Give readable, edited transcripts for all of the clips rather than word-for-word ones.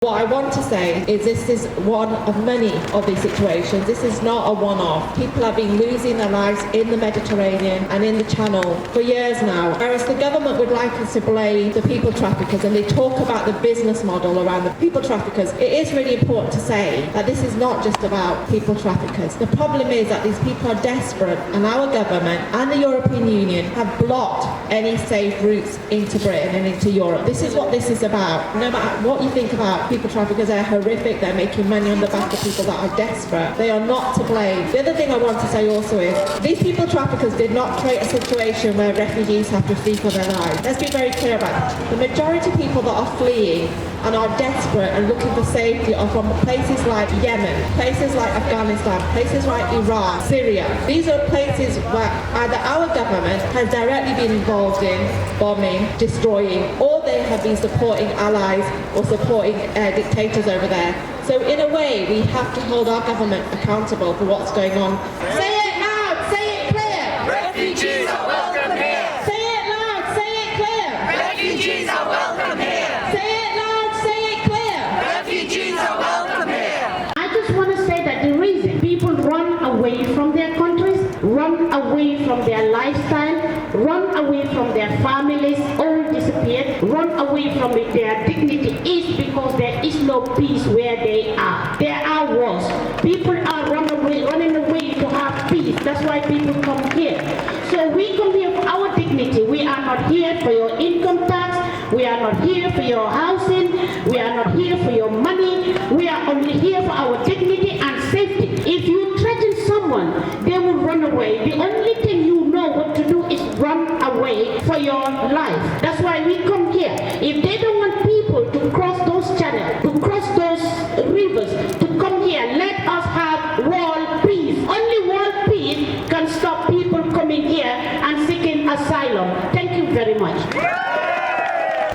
What I want to say is this is one of many of these situations. This is not a one-off. People have been losing their lives in the Mediterranean and in the Channel for years now. Whereas the government would like us to blame the people traffickers, and they talk about the business model around the people traffickers. It is really important to say that this is not just about people traffickers. The problem is that these people are desperate, and our government and the European Union have blocked any safe routes into Britain and into Europe. This is what this is about. No matter what you think about people traffickers, they're horrific, they're making money on the back of people that are desperate. They are not to blame. The other thing I want to say also is, these people traffickers did not create a situation where refugees have to flee for their lives. Let's be very clear about that. The majority of people that are fleeing and are desperate and looking for safety are from places like Yemen, places like Afghanistan, places like Iran, Syria. These are places where either our government has directly been involved in bombing, destroying, or they have been supporting allies or supporting dictators over there. So in a way, we have to hold our government accountable for what's going on. Say it loud, say it clear. Refugees are welcome here. Say it loud, say it clear. Refugees are welcome here. Say it loud, say it clear. Refugees are welcome here. I just want to say that the reason people run away from their countries, run away from their lifestyle, run away from their families, all disappeared, run away from their dignity is because there is no peace where they are. There are wars. People are running away to have peace. That's why people come here. So we come here for our dignity. We are not here for your income tax. We are not here for your housing. We are not here for your money. We are only here for our dignity and safety. If you threaten someone, they will run away. The only thing you know what to do is run away for your life. That's why we come here. If they don't want people to cross those channels, to cross those rivers, to come here, let us have world peace. Only world peace can stop people coming here and seeking asylum. Thank you very much.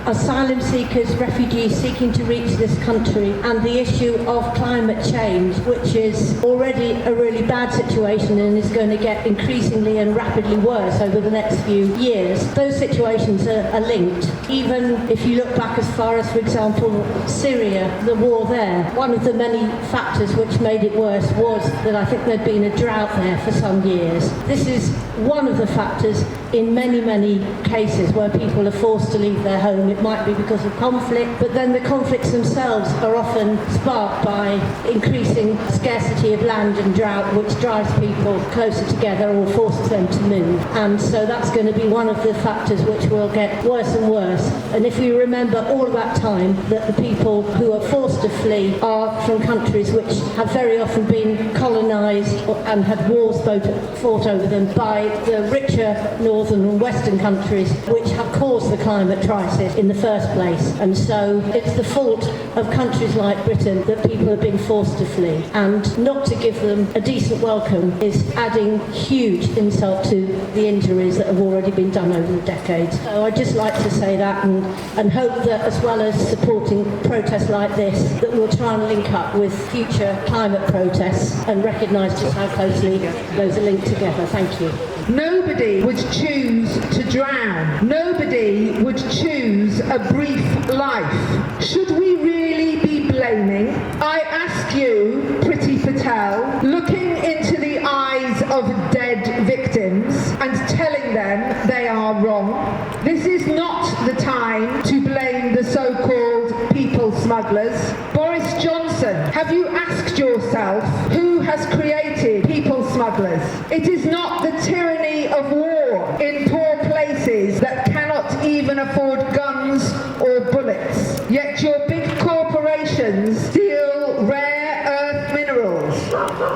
Asylum seekers, refugees seeking to reach this country, and the issue of climate change, which is already a really bad situation and is going to get increasingly and rapidly worse over the next few years. Those situations are linked. Even if you look back as far as, for example, Syria, the war there, one of the many factors which made it worse was that I think there'd been a drought there for some years. This is one of the factors in many, many cases where people are forced to leave their home. It might be because of conflict, but then the conflicts themselves are often sparked by increasing scarcity of land and drought, which drives people closer together or forces them to move. And so that's going to be one of the factors which will get worse and worse. And if we remember all that time that the people who are forced to flee are from countries which have very often been colonised and had wars fought over them by the richer northern and western countries which have caused the climate crisis in the first place. And so it's the fault of countries like Britain that people have been forced to flee, and not to give them a decent welcome is adding huge insult to the injuries that have already been done over the decades. So I'd just like to say that and hope that, as well as supporting protests like this, that we'll try and link up with future climate protests and recognise just how closely those are linked together. Thank you. Nobody would choose to drown. Nobody would choose a brief life. Should we really be blaming? I ask you, Priti Patel, looking into the eyes of dead victims and telling them they are wrong. This is not the time to blame the so-called people smugglers. Boris Johnson, have you asked yourself who has created people smugglers? It is not the tyranny of war in poor places that cannot even afford guns or bullets. Yet your big corporations steal rare earth minerals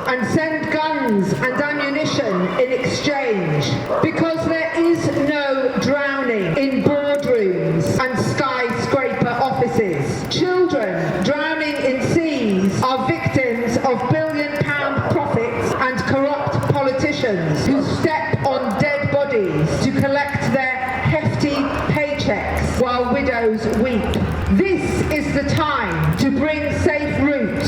and send guns and ammunition in exchange, because there is no drowning in boardrooms and skyscraper offices. Children drowning in seas are victims of billion-pound profits and corrupt politicians who step on dead bodies to collect their hefty paychecks while widows weep. This is the time to bring safe route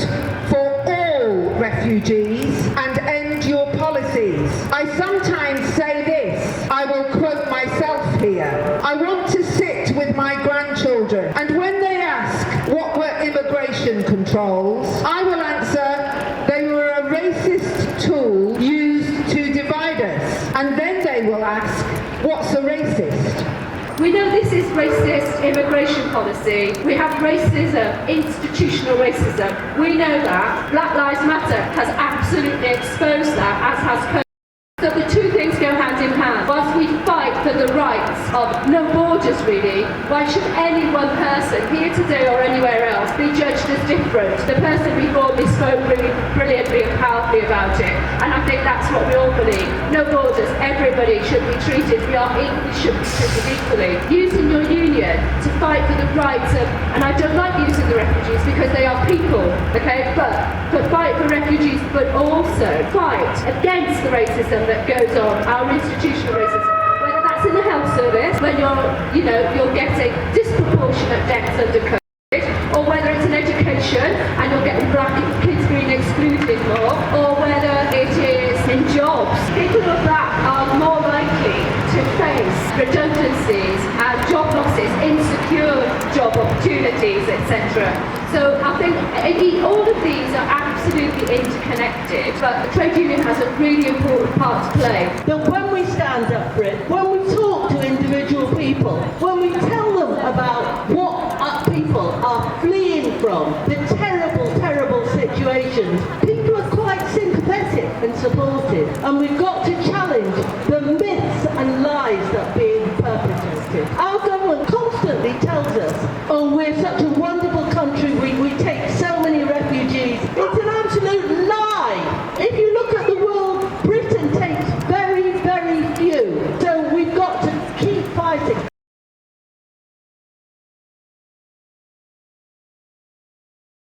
for all refugees and end your policies. I sometimes say this, I will quote myself here. I want to sit with my grandchildren, and when they ask what were immigration immigration controls, I will answer they were a racist tool used to divide us. And then they will ask, what's a racist? We know this is racist immigration policy. We have racism, institutional racism. We know that. Black Lives Matter has absolutely exposed that, as has COVID. So the two things go hand in hand. Whilst we fight for the rights of no borders really, why should any one person here today or anywhere else be judged as different? The person before me spoke really brilliantly and powerfully about it, and I think that's what we all believe. No borders, everybody should be treated, we should be treated equally. Using your union to fight for the rights of, and I don't like using the refugees because they are people, okay, but fight for refugees, but also fight against the racism that goes on, our institutional racism, whether that's in the health service, when you're getting disproportionate deaths under COVID, or whether it's in education and you're getting black kids being excluded more, or whether it is in jobs. People of that are more likely to face redundancies and job losses, insecure job opportunities, etc. So I think all of these are absolutely interconnected, but the trade union has a really important part to play. That when we stand up for it, when we talk to individual people, when we tell them about what our people are fleeing from, the terrible, terrible situations, people are quite sympathetic and supportive. And we've got to challenge the myths